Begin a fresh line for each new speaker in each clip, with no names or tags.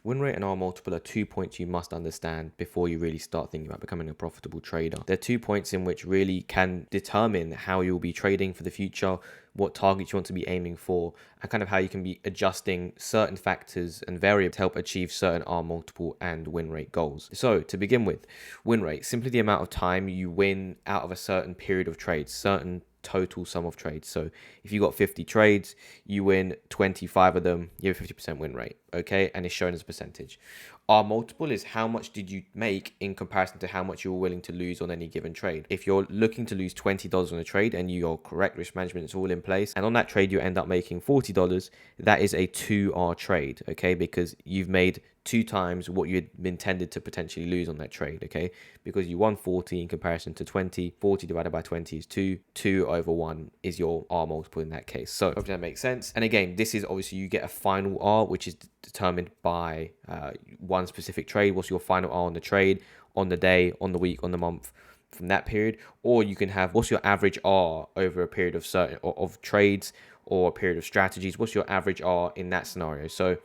Win rate and R multiple are 2 points you must understand before you really start thinking about becoming a profitable trader. They're 2 points in which really can determine how you'll be trading for the future, what targets you want to be aiming for, and kind of how you can be adjusting certain factors and variables to help achieve certain R multiple and win rate goals. So to begin with, win rate, simply the amount of time you win out of a certain period of trades, certain total sum of trades. So if you got 50 trades, you win 25 of them, you have a 50% win rate, okay? And it's shown as a percentage. R multiple is how much did you make in comparison to how much you were willing to lose on any given trade. If you're looking to lose $20 on a trade and your correct risk management is all in place, and on that trade you end up making $40, that is a 2R trade, okay? Because you've made 2 times what you had intended to potentially lose on that trade, okay? Because you won 40 in comparison to 20. 40 divided by 20 is 2. 2 over 1 is your R multiple in that case. So hopefully that makes sense. And again, this is obviously you get a final R, which is determined by one specific trade. What's your final R on the trade, on the day, on the week, on the month, from that period. Or you can have what's your average R over a period of of trades or a period of strategies. What's your average R in that scenario? So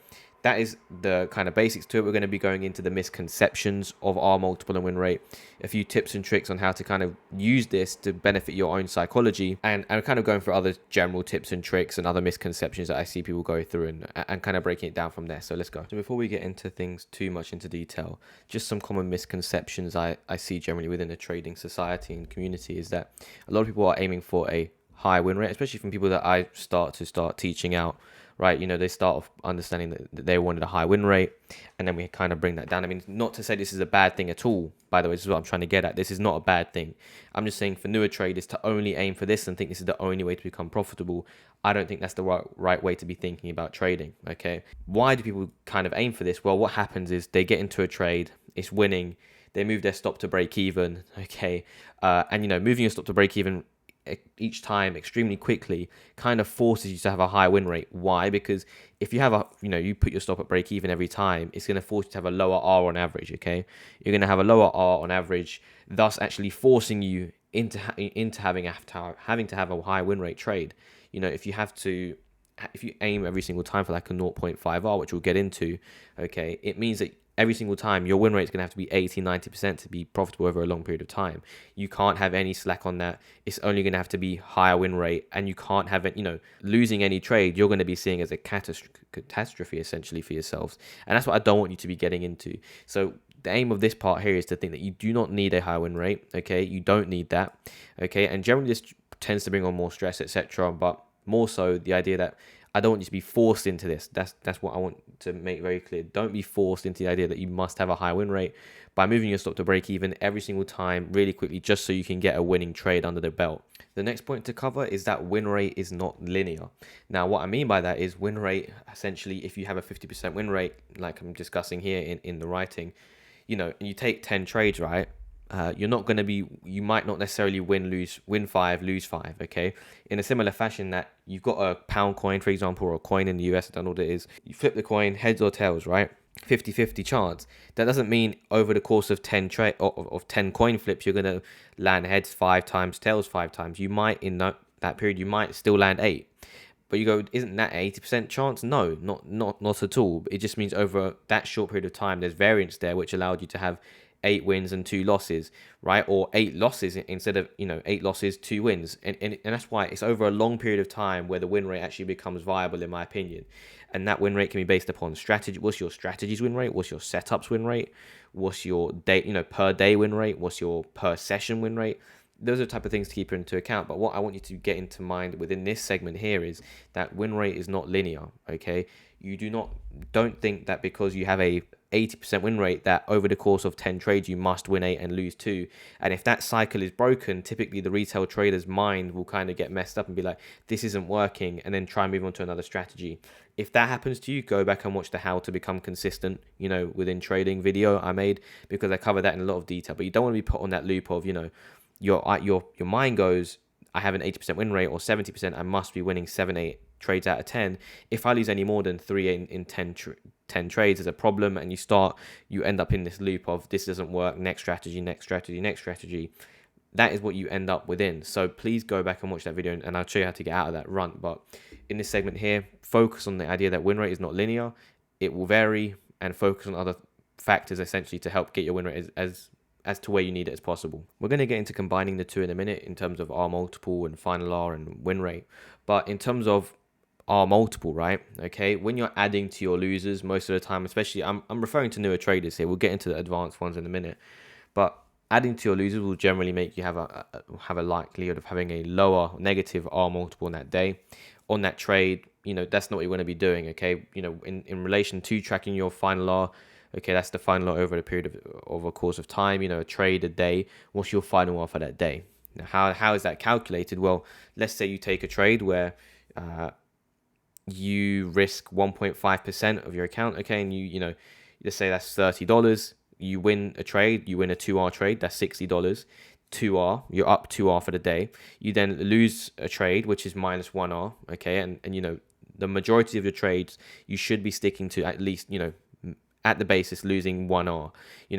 that is the kind of basics to it. We're going to be going into the misconceptions of R multiple and win rate, a few tips and tricks on how to kind of use this to benefit your own psychology, and kind of going for other general tips and tricks and other misconceptions that I see people go through and kind of breaking it down from there. So let's go. So before we get into things too much into detail, just some common misconceptions I see generally within the trading society and community is that a lot of people are aiming for a high win rate, especially from people that I start teaching out, right? You know, they start off understanding that they wanted a high win rate, and then we kind of bring that down. I mean, not to say this is a bad thing at all, by the way. This is what I'm trying to get at. This is not a bad thing. I'm just saying for newer traders to only aim for this and think this is the only way to become profitable, I don't think that's the right way to be thinking about trading, okay? Why do people kind of aim for this? Well, what happens is they get into a trade, it's winning, they move their stop to break even, okay? And, you know, moving your stop to break even each time extremely quickly kind of forces you to have a high win rate. Why? Because if you have you put your stop at break even every time, it's going to force you to have a lower R on average, okay? You're going to have a lower R on average, thus actually forcing you into having to have a high win rate trade. You know, if you aim every single time for like a 0.5 R, which we'll get into, okay, it means that every single time your win rate is going to have to be 80-90% to be profitable over a long period of time. You can't have any slack on that. It's only going to have to be higher win rate, and you can't have it, losing any trade you're going to be seeing as a catastrophe essentially for yourselves. And that's what I don't want you to be getting into. So the aim of this part here is to think that you do not need a high win rate, okay? You don't need that, okay? And generally this tends to bring on more stress, etc. But more so the idea that I don't want you to be forced into this. That's what I want to make very clear. Don't be forced into the idea that you must have a high win rate by moving your stop to break even every single time really quickly just so you can get a winning trade under the belt. The next point to cover is that win rate is not linear. Now, what I mean by that is win rate, essentially, if you have a 50% win rate, like I'm discussing here in the writing, and you take 10 trades, right? You might not necessarily win 5, lose 5, okay? In a similar fashion that you've got a pound coin, for example, or a coin in the US, I don't know what it is. You flip the coin, heads or tails, right? 50-50 chance. That doesn't mean over the course of 10 coin flips, you're going to land heads 5 times, tails 5 times. You might, in that period, you might still land 8. But you go, isn't that 80% chance? No, not at all. It just means over that short period of time, there's variance there, which allowed you to have 8 wins and 2 losses, right? Or 8 losses instead of 8 losses, 2 wins, and that's why it's over a long period of time where the win rate actually becomes viable, in my opinion. And that win rate can be based upon strategy. What's your strategy's win rate? What's your setups win rate? What's your day, per day win rate? What's your per session win rate? Those are the type of things to keep into account. But what I want you to get into mind within this segment here is that win rate is not linear, okay? You don't think that because you have a 80% win rate that over the course of 10 trades you must win 8 and lose 2. And if that cycle is broken, typically the retail trader's mind will kind of get messed up and be like, this isn't working, and then try and move on to another strategy. If that happens to you, go back and watch the how to become consistent, within trading video I made, because I cover that in a lot of detail. But you don't want to be put on that loop of, your mind goes, I have an 80% win rate or 70%, I must be winning 7-8 trades out of 10. If I lose any more than 3 in 10 trades, is a problem, and you end up in this loop of this doesn't work, next strategy. That is what you end up within. So please go back and watch that video, and I'll show you how to get out of that rut. But in this segment here, focus on the idea that win rate is not linear. It will vary, and focus on other factors essentially to help get your win rate as to where you need it as possible. We're going to get into combining the two in a minute in terms of R multiple and final R and win rate. But in terms of R multiple, right? Okay, when you're adding to your losers most of the time, especially I'm referring to newer traders here. We'll get into the advanced ones in a minute. But adding to your losers will generally make you have a likelihood of having a lower negative R multiple on that day. On that trade, that's not what you want to be doing, okay? In relation to tracking your final R, okay, that's the final R over the period of a course of time, a trade a day. What's your final R for that day? Now, how is that calculated? Well, let's say you take a trade where you risk 1.5% of your account, okay, and let's say that's $30. You win a trade, you win a 2R trade, that's $60. 2R, you're up 2R for the day. You then lose a trade, which is minus 1R, okay, and the majority of your trades, you should be sticking to at least, at the basis, losing 1R.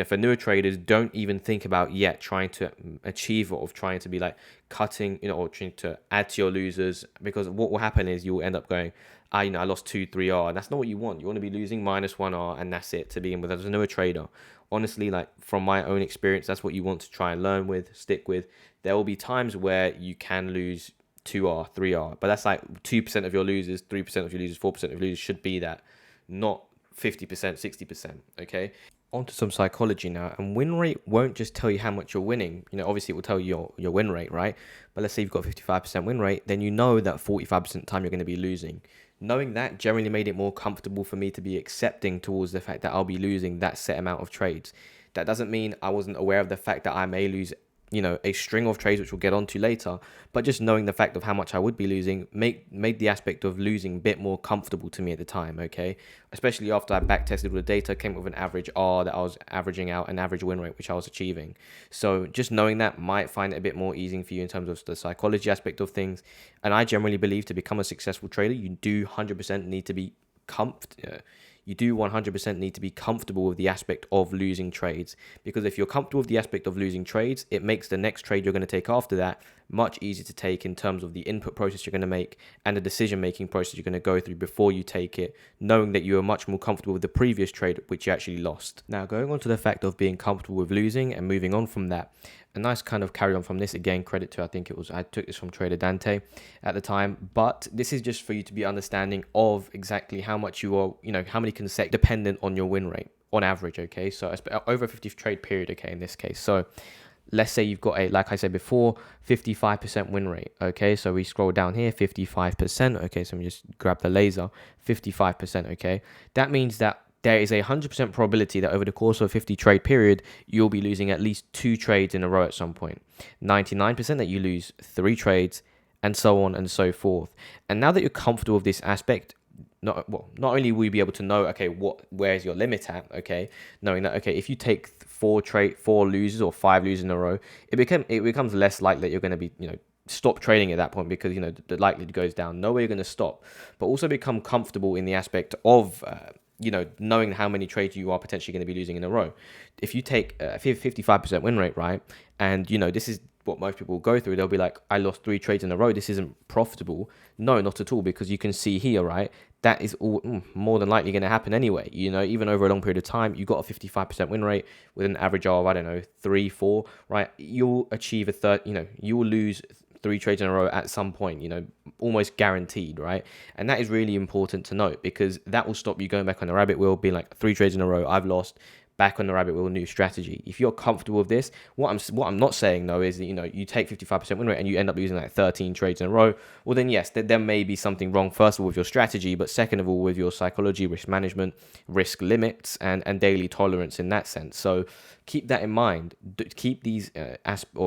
For newer traders, don't even think about yet trying to achieve or trying to be like cutting, or trying to add to your losers, because what will happen is you'll end up going, I lost 2-3R, and that's not what you want. You want to be losing minus 1R, and that's it to begin with as a newer trader. Honestly, like from my own experience, that's what you want to try and learn with, stick with. There will be times where you can lose 2R, 3R, but that's like 2% of your losers, 3% of your losers, 4% of your losers should be that, not 50%, 60%, okay? On to some psychology now, and win rate won't just tell you how much you're winning. Obviously it will tell you your win rate, right? But let's say you've got 55% win rate, then that 45% of the time you're going to be losing. Knowing that generally made it more comfortable for me to be accepting towards the fact that I'll be losing that set amount of trades. That doesn't mean I wasn't aware of the fact that I may lose a string of trades, which we'll get onto later, but just knowing the fact of how much I would be losing made the aspect of losing a bit more comfortable to me at the time, okay? Especially after I back tested with the data, came up with an average R that I was averaging out, an average win rate which I was achieving. So just knowing that might find it a bit more easy for you in terms of the psychology aspect of things. And I generally believe to become a successful trader, you do 100% need to be you do 100% need to be comfortable with the aspect of losing trades, because if you're comfortable with the aspect of losing trades, it makes the next trade you're going to take after that much easier to take in terms of the input process you're going to make and the decision-making process you're going to go through before you take it, knowing that you are much more comfortable with the previous trade which you actually lost. Now, going on to the fact of being comfortable with losing and moving on from that, a nice kind of carry on from this, again, credit to, I took this from Trader Dante at the time, but this is just for you to be understanding of exactly how much you are, how many consecutive dependent on your win rate on average, okay? So over a 50 trade period, okay, in this case. So let's say you've got like I said before, 55% win rate, okay? So we scroll down here, 55%, okay? So let me just grab the laser, 55%, okay? That means that there is a 100% probability that over the course of a 50 trade period, you'll be losing at least 2 trades in a row at some point. 99% that you lose 3 trades, and so on and so forth. And now that you're comfortable with this aspect, not only will you be able to know, okay, where's your limit at, okay, knowing that, okay, if you take 4 losers or 5 losers in a row, it becomes less likely that you're going to be, stop trading at that point, because the likelihood goes down. No way you're going to stop, but also become comfortable in the aspect of knowing how many trades you are potentially going to be losing in a row. If you take a 55% win rate, right, and this is what most people go through, they'll be like, I lost 3 trades in a row, this isn't profitable. No, not at all, because you can see here, right, that is all more than likely going to happen anyway. Even over a long period of time, you got a 55% win rate with an average of, I don't know, 3-4, right? You'll achieve you will lose 3 trades in a row at some point, almost guaranteed, right? And that is really important to note, because that will stop you going back on the rabbit wheel, being like 3 trades in a row, I've lost, back on the rabbit wheel, new strategy. If you're comfortable with this, what I'm not saying though is that you take 55% win rate and you end up losing like 13 trades in a row. Well, then yes, there may be something wrong, first of all with your strategy, but second of all with your psychology, risk management, risk limits, and daily tolerance in that sense. So keep that in mind. Keep these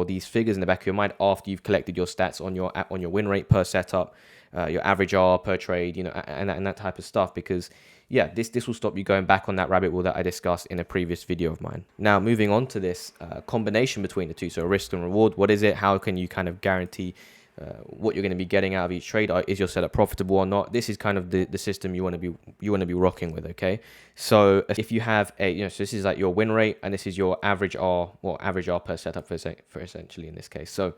these figures in the back of your mind after you've collected your stats on your win rate per setup, your average R per trade, and that type of stuff, because yeah, this will stop you going back on that rabbit hole that I discussed in a previous video of mine. Now, moving on to this combination between the two, so risk and reward. What is it? How can you kind of guarantee what you're going to be getting out of each trade? Is your setup profitable or not? This is kind of the system you want to be rocking with. Okay, so if you have so this is like your win rate, and this is your average R, average R per setup for essentially in this case. So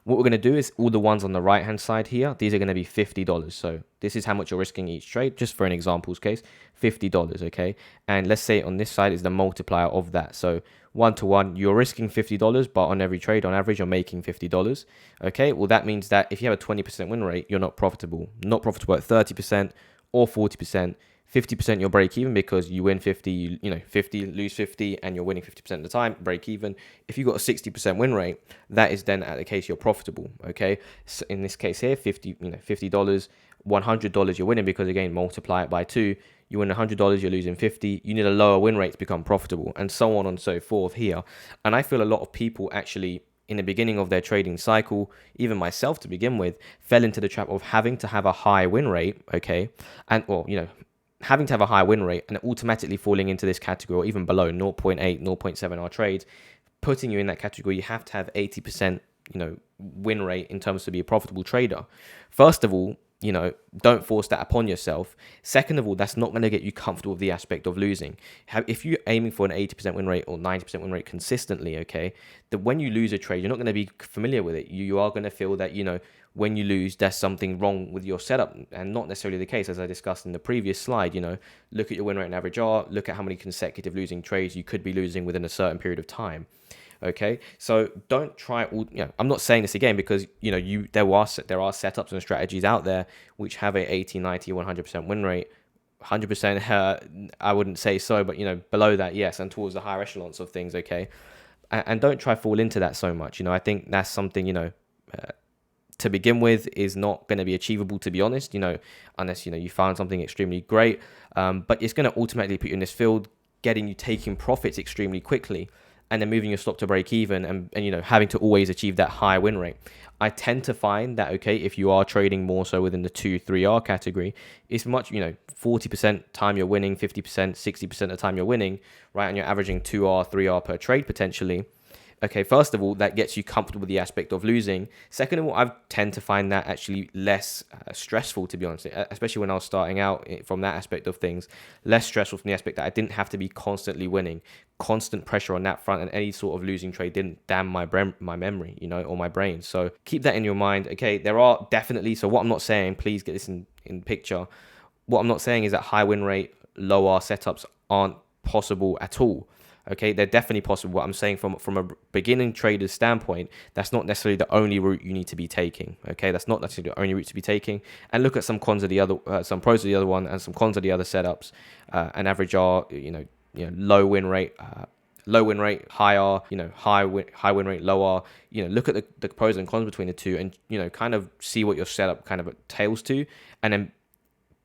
What we're going to do is all the ones on the right hand side here, these are going to be $50. So this is how much you're risking each trade, just for an example's case, $50, okay? And let's say on this side is the multiplier of that. So 1-to-1, you're risking $50, but on every trade, on average, you're making $50, okay? Well, that means that if you have a 20% win rate, you're not profitable. Not profitable at 30% or 40%. 50% you'll break even because you win 50, you know, 50, lose 50, and you're winning 50% of the time, break even. If you've got a 60% win rate, that is then at the case you're profitable, okay? So in this case here, $50, $50, $100 you're winning because, again, multiply it by 2. You win $100, you're losing 50. You need a lower win rate to become profitable, and so on and so forth here. And I feel a lot of people actually, in the beginning of their trading cycle, even myself to begin with, fell into the trap of having to have a high win rate, okay? And, well, having to have a high win rate and automatically falling into this category or even below 0.8, 0.7 R trades, putting you in that category. You have to have 80%, win rate in terms to be a profitable trader. First of all, don't force that upon yourself. Second of all, that's not going to get you comfortable with the aspect of losing. If you're aiming for an 80% win rate or 90% win rate consistently, okay, that when you lose a trade, you're not going to be familiar with it. You are going to feel that, when you lose, there's something wrong with your setup, and not necessarily the case, as I discussed in the previous slide. Look at your win rate and average R, look at how many consecutive losing trades you could be losing within a certain period of time. Okay, so don't try all. I'm not saying this again because there are setups and strategies out there which have a 80, 90, 100% win rate. 100%, I wouldn't say so, but below that, yes, and towards the higher echelons of things. Okay, and don't try fall into that so much. I think that's something to begin with is not going to be achievable, to be honest, unless you found something extremely great, but it's going to ultimately put you in this field, getting you taking profits extremely quickly, and then moving your stop to break even, and having to always achieve that high win rate. I tend to find that, okay, if you are trading more so within the 2-3R category, it's much 40% time you're winning, 50%, 60% of the time you're winning, right, and you're averaging 2R, 3R per trade potentially. Okay, first of all, that gets you comfortable with the aspect of losing. Second of all, I tend to find that actually less stressful, to be honest, especially when I was starting out from that aspect of things, less stressful from the aspect that I didn't have to be constantly winning, constant pressure on that front, and any sort of losing trade didn't damn my memory, or my brain. So keep that in your mind. Okay, there are definitely, so what I'm not saying, please get this in picture, what I'm not saying is that high win rate, low R setups aren't possible at all. Okay, they're definitely possible. What I'm saying from a beginning trader's standpoint, that's not necessarily the only route you need to be taking. Okay, that's not necessarily the only route to be taking. And look at some cons of the other, some pros of the other one, and some cons of the other setups. An average R, low win rate, high R, high win rate, low R. Look at the pros and cons between the two, and kind of see what your setup kind of tails to, and then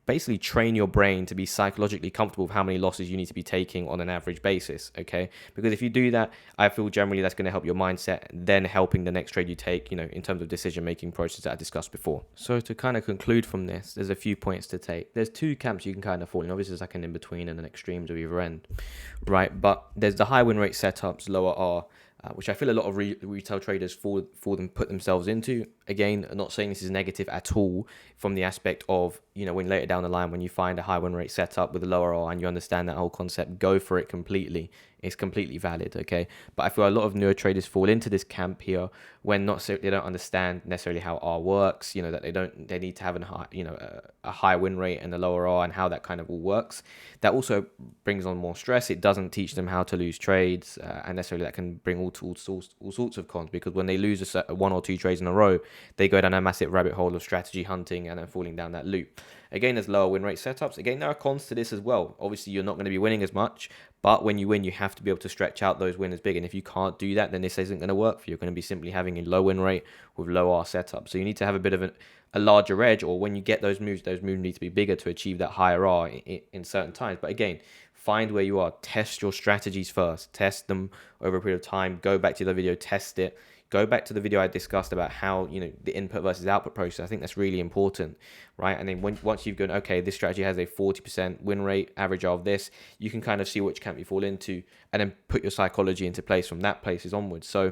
basically train your brain to be psychologically comfortable with how many losses you need to be taking on an average basis, okay? Because if you do that, I feel generally that's going to help your mindset, then helping the next trade you take, in terms of decision-making process that I discussed before. So to kind of conclude from this, there's a few points to take. There's two camps you can kind of fall in. Obviously, there's like an in-between and an extremes of either end, right? But there's the high win rate setups, lower R, which I feel a lot of retail traders put themselves into. Again, I'm not saying this is negative at all from the aspect of, when later down the line, when you find a high win rate setup with a lower R and you understand that whole concept, go for it completely. It's completely valid, okay? But I feel a lot of newer traders fall into this camp here when they don't understand necessarily how R works, that they need to have a high win rate and a lower R and how that kind of all works. That also brings on more stress. It doesn't teach them how to lose trades, and necessarily that can bring all sorts of cons, because when they lose one or two trades in a row, they go down a massive rabbit hole of strategy hunting and then falling down that loop. Again, there's lower win rate setups. Again, there are cons to this as well. Obviously, you're not going to be winning as much, but when you win, you have to be able to stretch out those winners big. And if you can't do that, then this isn't going to work for you. You're going to be simply having a low win rate with low R setup. So you need to have a bit of a larger edge, or when you get those moves need to be bigger to achieve that higher R in certain times. But again, find where you are. Test your strategies first. Test them over a period of time. Go back to the video, test it. Go back to the video I discussed about how, the input versus output process. I think that's really important, right? And then once you've gone, okay, this strategy has a 40% win rate, average of this, you can kind of see which camp you fall into and then put your psychology into place from that places onwards. So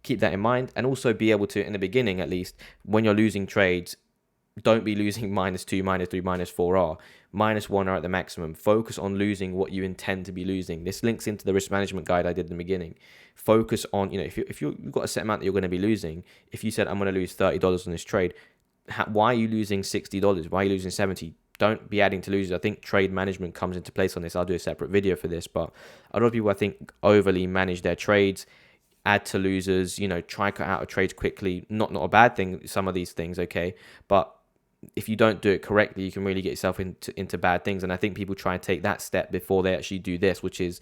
keep that in mind, and also be able to, in the beginning at least, when you're losing trades, don't be losing -2, -3, -4 R. -1 are at the maximum. Focus on losing what you intend to be losing. This links into the risk management guide I did in the beginning. Focus on, if you've got a set amount that you're going to be losing, if you said, I'm going to lose $30 on this trade, why are you losing $60? Why are you losing 70? Don't be adding to losers. I think trade management comes into place on this. I'll do a separate video for this, but a lot of people, I think, overly manage their trades, add to losers, try cut out of trades quickly. Not a bad thing, some of these things, okay? But if you don't do it correctly, you can really get yourself into bad things. And I think people try and take that step before they actually do this, which is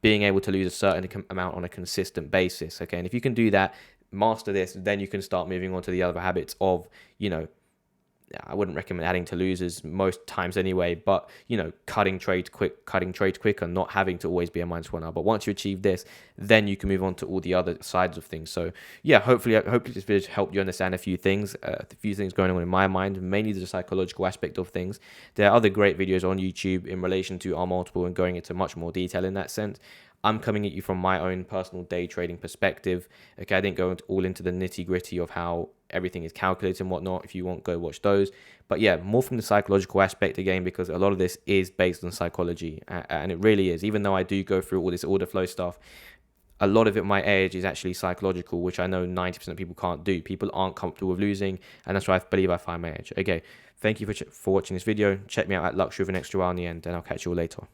being able to lose a certain amount on a consistent basis, okay? And if you can do that, master this, then you can start moving on to the other habits of, I wouldn't recommend adding to losers most times anyway, but cutting trades quicker, not having to always be a -1 R. But once you achieve this, then you can move on to all the other sides of things. So yeah, hopefully this video helped you understand a few things going on in my mind, mainly the psychological aspect of things. There are other great videos on YouTube in relation to R multiple and going into much more detail in that sense. I'm coming at you from my own personal day trading perspective. Okay, I didn't go all into the nitty gritty of how everything is calculated and whatnot. If you want, go watch those. But yeah, more from the psychological aspect again, because a lot of this is based on psychology, and it really is. Even though I do go through all this order flow stuff, a lot of it, my edge, is actually psychological, which I know 90% of people can't do. People aren't comfortable with losing, and that's why I believe I find my edge. Okay, thank you for watching this video. Check me out at Luxury with an extra R on the end, and I'll catch you all later.